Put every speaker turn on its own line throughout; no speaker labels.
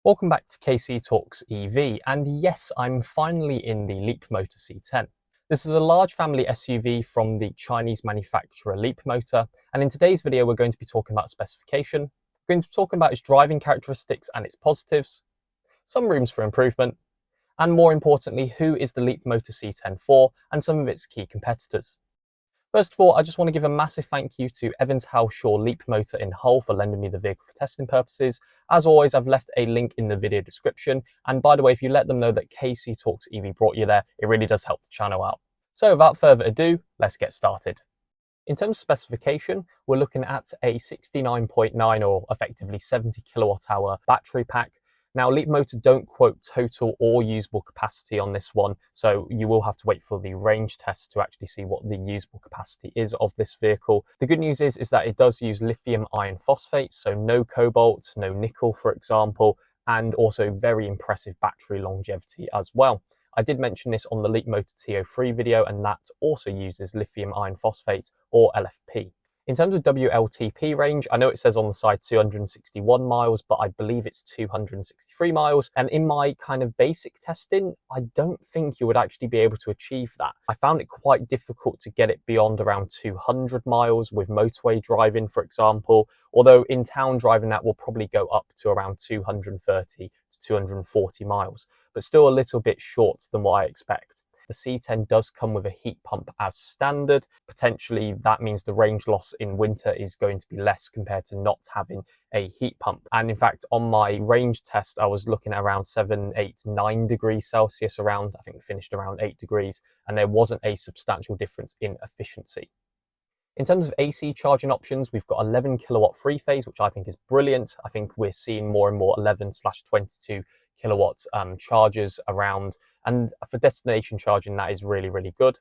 Welcome back to KC Talks EV, and yes, I'm finally in the Leapmotor C10. This is a large family SUV from the Chinese manufacturer Leapmotor, and in today's video we're going to be talking about specification, we're going to be talking about its driving characteristics and its positives, some rooms for improvement, and more importantly, who is the Leapmotor C10 for and some of its key competitors. First of all, I just want to give a massive thank you to Evans Halshaw Leapmotor in Hull for lending me the vehicle for testing purposes. As always, I've left a link in the video description. And by the way, if you let them know that KC Talks EV brought you there, it really does help the channel out. So without further ado, let's get started. In terms of specification, we're looking at a 69.9 or effectively 70 kilowatt hour battery pack. Now, Leapmotor don't quote total or usable capacity on this one, so you will have to wait for the range test to actually see what the usable capacity is of this vehicle. The good news is that it does use lithium iron phosphate, so no cobalt, no nickel, for example, and also very impressive battery longevity as well. I did mention this on the Leapmotor T03 video, and that also uses lithium iron phosphate or LFP. In terms of WLTP range, I know it says on the side 261 miles, but I believe it's 263 miles. And in my kind of basic testing, I don't think you would actually be able to achieve that. I found it quite difficult to get it beyond around 200 miles with motorway driving, for example, although in town driving that will probably go up to around 230 to 240 miles, but still a little bit short than what I expect. The C10 does come with a heat pump as standard. Potentially that means the range loss in winter is going to be less compared to not having a heat pump. And in fact, on my range test, I was looking at around 7, 8, 9 degrees Celsius around, I think we finished around 8 degrees, and there wasn't a substantial difference in efficiency. In terms of AC charging options, we've got 11 kilowatt free phase, which I think is brilliant. I think we're seeing more and more 11/22 kilowatt chargers around. And for destination charging, that is really, really good.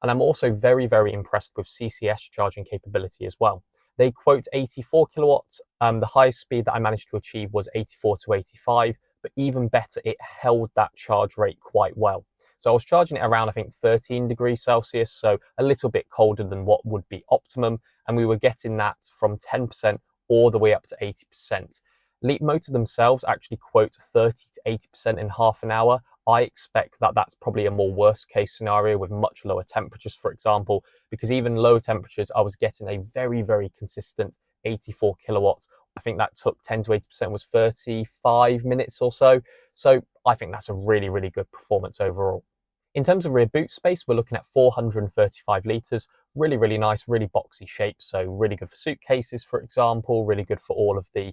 And I'm also very, very impressed with CCS charging capability as well. They quote 84 kilowatts. The highest speed that I managed to achieve was 84 to 85, but even better, it held that charge rate quite well. So I was charging it around, I think, 13 degrees Celsius, so a little bit colder than what would be optimum. And we were getting that from 10% all the way up to 80%. Leapmotor themselves actually quote 30 to 80% in half an hour. I expect that that's probably a more worst case scenario with much lower temperatures, for example, because even low temperatures, I was getting a very, very consistent 84 kilowatts. I think that took 10 to 80% was 35 minutes or so. So I think that's a really, really good performance overall. In terms of rear boot space, we're looking at 435 litres, really, really nice, really boxy shape. So really good for suitcases, for example, really good for all of the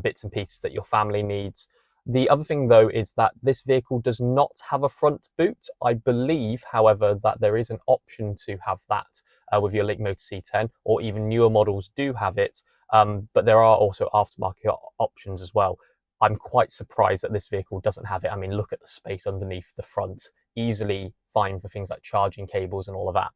bits and pieces that your family needs. The other thing, though, is that this vehicle does not have a front boot. I believe, however, that there is an option to have that with your Leapmotor C10, or even newer models do have it, but there are also aftermarket options as well. I'm quite surprised that this vehicle doesn't have it. I mean, look at the space underneath the front, easily fine for things like charging cables and all of that.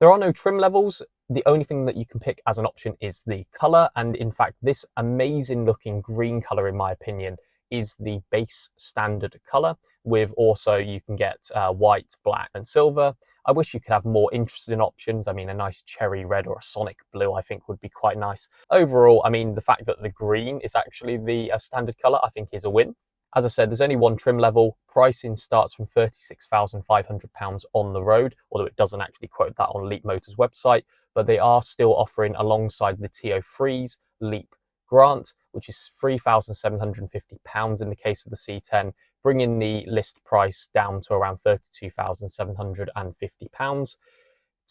There are no trim levels. The only thing that you can pick as an option is the color. And in fact, this amazing looking green color, in my opinion, is the base standard color, with also you can get white, black and silver. I wish you could have more interesting options. I mean, a nice cherry red or a sonic blue I think would be quite nice. Overall, I mean, the fact that the green is actually the standard color I think is a win. As I said, there's only one trim level. Pricing starts from £36,500 on the road, although it doesn't actually quote that on Leapmotor's website, but they are still offering alongside the T03's Leap Grant, which is £3,750 in the case of the C10, bringing the list price down to around £32,750.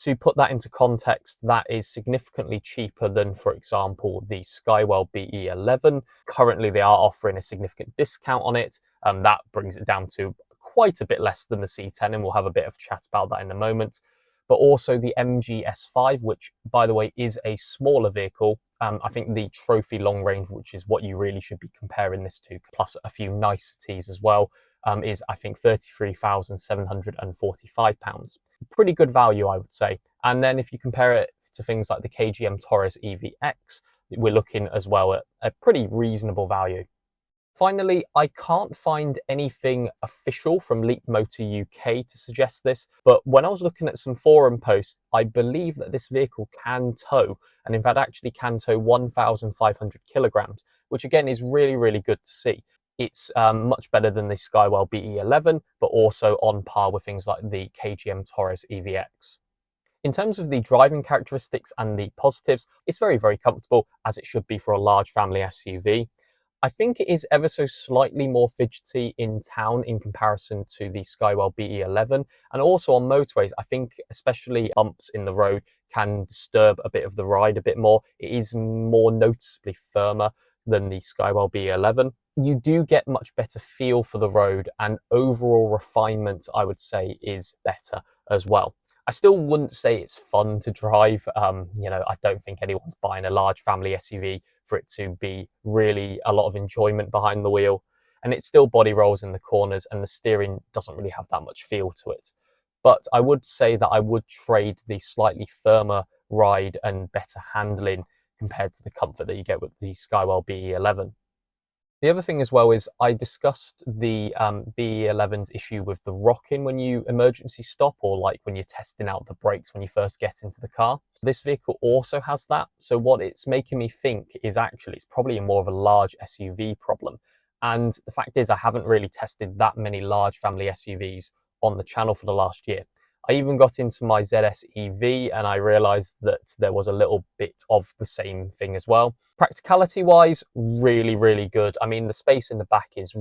To put that into context, that is significantly cheaper than, for example, the Skywell BE11. Currently, they are offering a significant discount on it. That brings it down to quite a bit less than the C10, and we'll have a bit of chat about that in a moment. But also the MG S5, which, by the way, is a smaller vehicle. I think the trophy long range, which is what you really should be comparing this to, plus a few niceties as well, is, I think, £33,745. Pretty good value, I would say. And then if you compare it to things like the KGM Torres EVX, we're looking as well at a pretty reasonable value. Finally, I can't find anything official from Leapmotor UK to suggest this, but when I was looking at some forum posts, I believe that this vehicle can tow, and in fact actually can tow 1,500 kilograms, which again is really, really good to see. It's much better than the Skywell BE11, but also on par with things like the KGM Torres EVX. In terms of the driving characteristics and the positives, it's very, very comfortable, as it should be for a large family SUV. I think it is ever so slightly more fidgety in town in comparison to the Skywell BE11, and also on motorways. I think especially bumps in the road can disturb a bit of the ride a bit more. It is more noticeably firmer than the Skywell BE11. You do get much better feel for the road, and overall refinement, I would say, is better as well. I still wouldn't say it's fun to drive. I don't think anyone's buying a large family SUV for it to be really a lot of enjoyment behind the wheel. And it still body rolls in the corners, and the steering doesn't really have that much feel to it. But I would say that I would trade the slightly firmer ride and better handling compared to the comfort that you get with the Skywell BE11. The other thing as well is I discussed the BE11's issue with the rocking when you emergency stop, or like when you're testing out the brakes when you first get into the car. This vehicle also has that. So what it's making me think is actually it's probably more of a large SUV problem. And the fact is I haven't really tested that many large family SUVs on the channel for the last year. I even got into my ZS EV and I realized that there was a little bit of the same thing as well. Practicality wise, really, really good. I mean, the space in the back is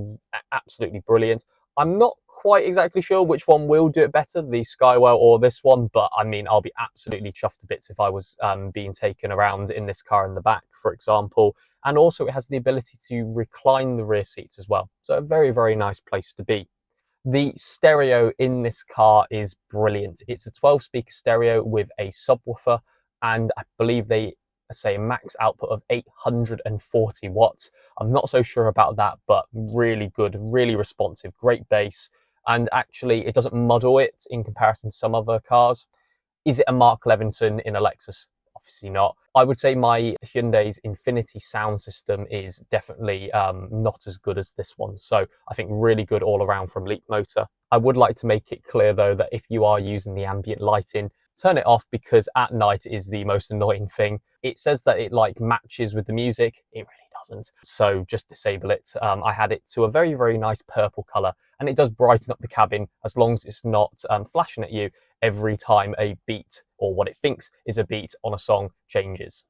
absolutely brilliant. I'm not quite exactly sure which one will do it better, the Skywell or this one, but I mean, I'll be absolutely chuffed to bits if I was being taken around in this car in the back, for example. And also it has the ability to recline the rear seats as well. So a very, very nice place to be. The stereo in this car is brilliant. It's a 12-speaker stereo with a subwoofer, and I believe they say a max output of 840 watts. I'm not so sure about that, but really good, really responsive, great bass, and actually it doesn't muddle it in comparison to some other cars. Is it a Mark Levinson in a Lexus? Obviously not. I would say my Hyundai's Infinity sound system is definitely not as good as this one. So I think really good all around from Leapmotor. I would like to make it clear though that if you are using the ambient lighting, turn it off, because at night is the most annoying thing. It says that it like matches with the music. It really doesn't. So just disable it. I had it to a very, very nice purple color, and it does brighten up the cabin as long as it's not flashing at you every time a beat, or what it thinks is a beat on a song, changes.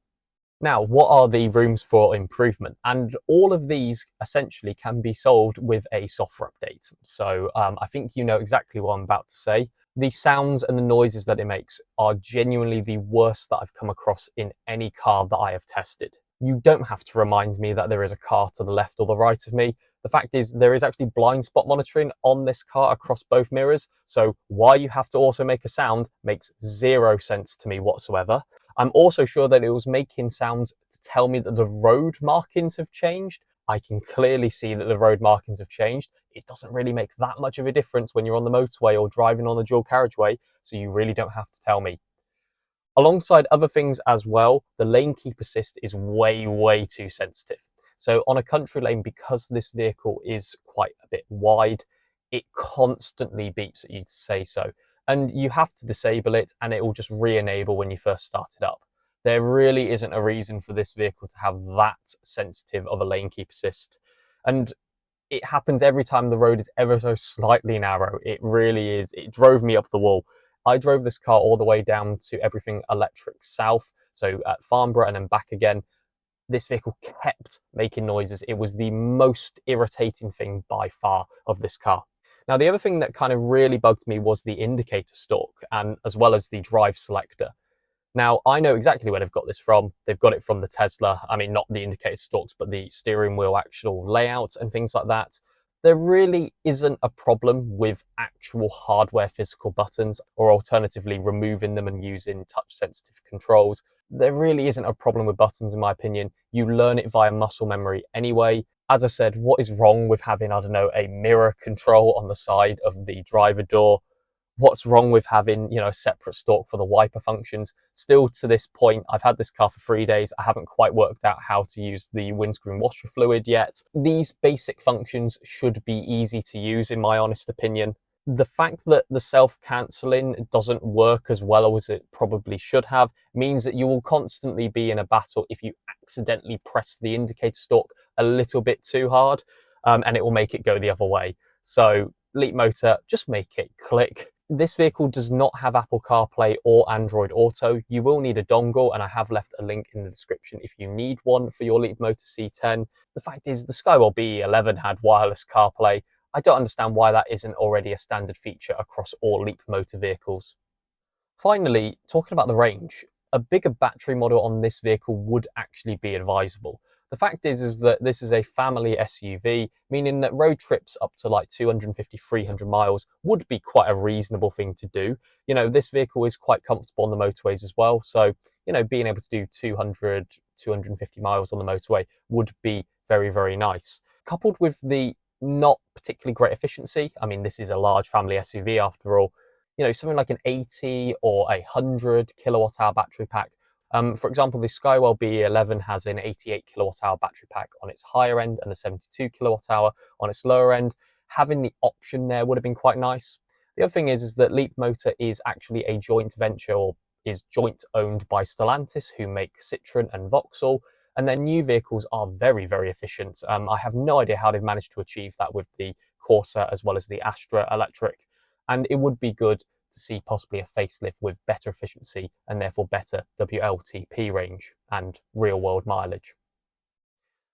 Now, what are the rooms for improvement? And all of these essentially can be solved with a software update. So I think you know exactly what I'm about to say. The sounds and the noises that it makes are genuinely the worst that I've come across in any car that I have tested. You don't have to remind me that there is a car to the left or the right of me. The fact is there is actually blind spot monitoring on this car across both mirrors. So why you have to also make a sound makes zero sense to me whatsoever. I'm also sure that it was making sounds to tell me that the road markings have changed. I can clearly see that the road markings have changed. It doesn't really make that much of a difference when you're on the motorway or driving on the dual carriageway, so you really don't have to tell me. Alongside other things as well, the lane keep assist is way, way too sensitive. So on a country lane, because this vehicle is quite a bit wide, it constantly beeps at you to say so. And you have to disable it, and it will just re-enable when you first start it up. There really isn't a reason for this vehicle to have that sensitive of a lane keep assist. And it happens every time the road is ever so slightly narrow. It really is. It drove me up the wall. I drove this car all the way down to Everything Electric South, so at Farnborough and then back again. This vehicle kept making noises. It was the most irritating thing by far of this car. Now, the other thing that kind of really bugged me was the indicator stalk, and as well as the drive selector. Now, I know exactly where they've got this from. They've got it from the Tesla. I mean, not the indicator stalks, but the steering wheel actual layout and things like that. There really isn't a problem with actual hardware physical buttons, or alternatively removing them and using touch sensitive controls. There really isn't a problem with buttons in my opinion. You learn it via muscle memory anyway. As I said, what is wrong with having, I don't know, a mirror control on the side of the driver door? What's wrong with having, a separate stalk for the wiper functions? Still to this point, I've had this car for 3 days. I haven't quite worked out how to use the windscreen washer fluid yet. These basic functions should be easy to use, in my honest opinion. The fact that the self-cancelling doesn't work as well as it probably should have means that you will constantly be in a battle if you accidentally press the indicator stalk a little bit too hard. and it will make it go the other way. So Leapmotor, just make it click. This vehicle does not have Apple CarPlay or Android Auto. You will need a dongle, and I have left a link in the description if you need one for your Leapmotor C10. The fact is, the Skywell BE11 had wireless CarPlay. I don't understand why that isn't already a standard feature across all Leapmotor vehicles. Finally, talking about the range, a bigger battery model on this vehicle would actually be advisable. The fact is that this is a family SUV, meaning that road trips up to like 250, 300 miles would be quite a reasonable thing to do. You know, this vehicle is quite comfortable on the motorways as well. So, you know, being able to do 200, 250 miles on the motorway would be very, very nice. Coupled with the not particularly great efficiency, I mean, this is a large family SUV after all, you know, something like an 80 or a 100 kilowatt hour battery pack. For example, the Skywell BE11 has an 88 kilowatt hour battery pack on its higher end and a 72 kilowatt hour on its lower end. Having the option there would have been quite nice. The other thing is that Leapmotor is actually a joint venture, or is joint owned by Stellantis, who make Citroën and Vauxhall, and their new vehicles are very, very efficient. I have no idea how they've managed to achieve that with the Corsa as well as the Astra electric, and it would be good to see possibly a facelift with better efficiency and therefore better WLTP range and real world mileage.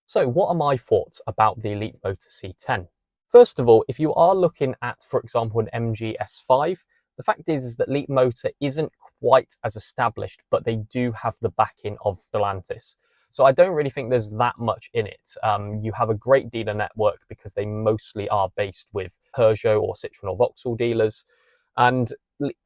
So what are my thoughts about the Leapmotor C10? First of all, if you are looking at, for example, an MG S5, the fact is that Leapmotor isn't quite as established, but they do have the backing of Stellantis. So I don't really think there's that much in it. You have a great dealer network because they mostly are based with Peugeot or Citroën or Vauxhall dealers. And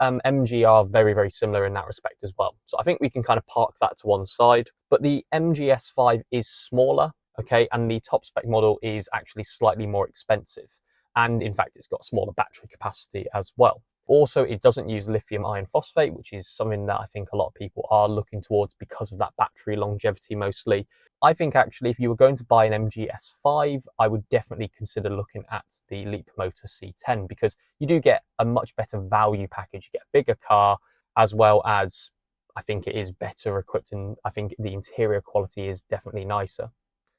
MG are very, very similar in that respect as well. So I think we can kind of park that to one side. But the MG S5 is smaller, okay, and the top spec model is actually slightly more expensive. And in fact, it's got smaller battery capacity as well. Also, it doesn't use lithium iron phosphate, which is something that I think a lot of people are looking towards because of that battery longevity mostly. I think actually if you were going to buy an MG S5, I would definitely consider looking at the Leapmotor C10 because you do get a much better value package. You get a bigger car as well as I think it is better equipped, and I think the interior quality is definitely nicer.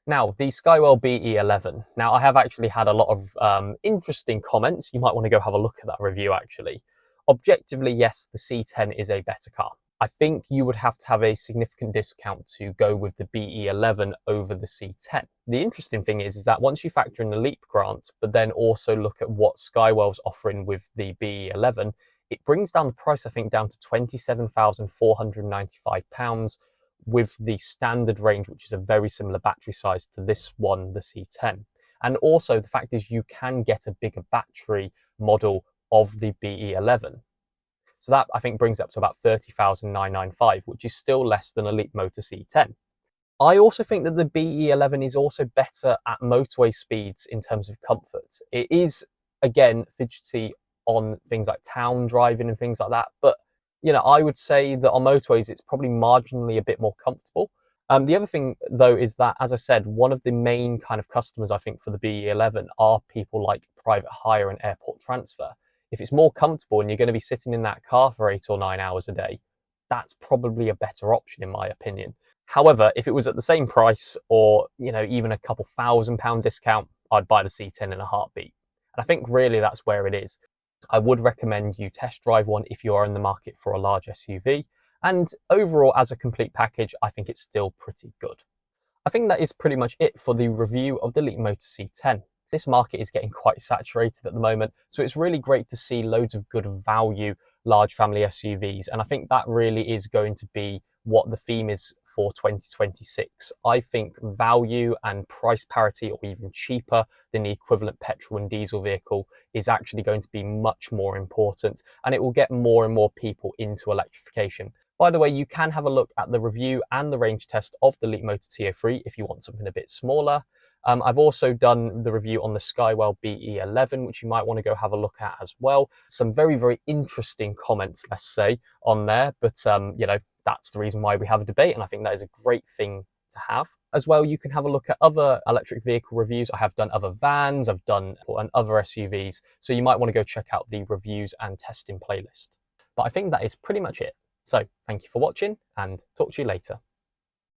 Now, the Skywell BE11. Now, I have actually had a lot of interesting comments. You might want to go have a look at that review, actually. Objectively, yes, the C10 is a better car. I think you would have to have a significant discount to go with the BE11 over the C10. The interesting thing is that once you factor in the Leap grant, but then also look at what Skywell's offering with the BE11, it brings down the price, I think, down to £27,495 with the standard range, which is a very similar battery size to this one, the C10. And also the fact is you can get a bigger battery model of the BE11. So that I think brings up to about £30,995, which is still less than a Leapmotor C10. I also think that the BE11 is also better at motorway speeds in terms of comfort. It is, again, fidgety on things like town driving and things like that, but you know, I would say that on motorways, it's probably marginally a bit more comfortable. The other thing, though, is that, as I said, one of the main kind of customers, I think, for the BE11 are people like private hire and airport transfer. If it's more comfortable and you're going to be sitting in that car for 8 or 9 hours a day, that's probably a better option, in my opinion. However, if it was at the same price or, you know, even a couple £1,000 discount, I'd buy the C10 in a heartbeat. And I think really that's where it is. I would recommend you test drive one if you are in the market for a large SUV. And overall, as a complete package, I think it's still pretty good. I think that is pretty much it for the review of the Leapmotor C10. This market is getting quite saturated at the moment, so it's really great to see loads of good value large family SUVs, and I think that really is going to be what the theme is for 2026. I think value and price parity, or even cheaper than the equivalent petrol and diesel vehicle, is actually going to be much more important, and it will get more and more people into electrification. By the way, you can have a look at the review and the range test of the Leapmotor T03 if you want something a bit smaller. I've also done the review on the Skywell BE11, which you might want to go have a look at as well. Some very, very interesting comments, let's say, on there. But, you know, that's the reason why we have a debate. And I think that is a great thing to have. As well, you can have a look at other electric vehicle reviews. I have done other vans, I've done other SUVs. So you might want to go check out the reviews and testing playlist. But I think that is pretty much it. So thank you for watching and talk to you later.